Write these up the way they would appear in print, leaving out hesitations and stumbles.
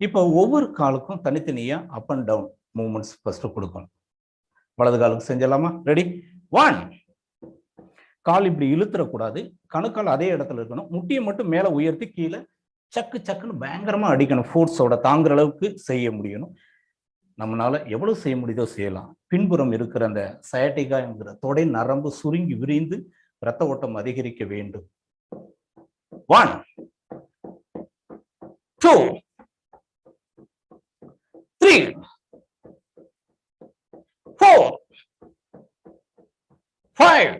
இப்போ ஒவ்வொரு காலுக்கும் தனித்தனியா up and down movements first கொடுக்கணும். வலது காலுக்கு செஞ்சலாமா? ரெடி? 1. கால் இப்படி இழுத்துறக்கூடாது. கணுக்கால் அதே இடத்துல இருக்கணும். முட்டியை மட்டும் மேல உயர்த்தி கீழே சக்கு சக்குன்னு பயங்கரமா அடிக்கணும். ஃபோர்ஸோட தாங்குற அளவுக்கு செய்ய முடியணும். நம்மளால எவ்வளவு செய்ய முடியுதோ செய்யலாம். பின்புறம் இருக்கிற அந்த சயாட்டிகா என்கிற தொடை நரம்பு சுருங்கி விரிந்து இரத்த ஓட்டம் அதிகரிக்க வேண்டும். 1, 2, 3, 4, 5.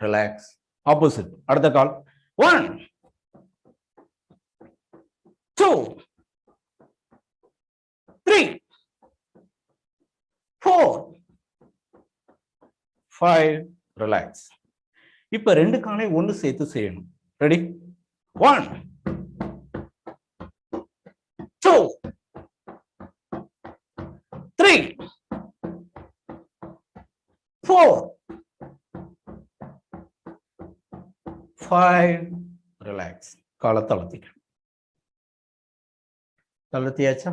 ரிலாக்ஸ். ஆப்போசிட். அடுத்த கால். 1, 2, 3, 4, 5. ரிலாக்ஸ். இப்ப ரெண்டு காலை ஒன்று சேர்த்து செய்யணும். ரெடி? 1, 2, 3, 4, 5. ரிலாக்ஸ். காலை தளர்த்திக்கணும். தளர்த்தியாச்சா?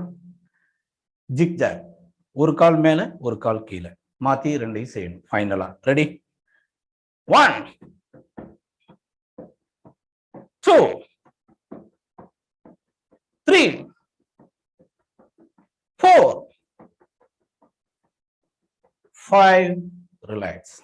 ஜிக்ஜாக். ஒரு கால் மேல ஒரு கால் கீழே மாத்தி ரெண்டையும் செய்யணும். ஃபைனலா ரெடி? 1, 2, 3, 4, 5. ரிலாக்ஸ்.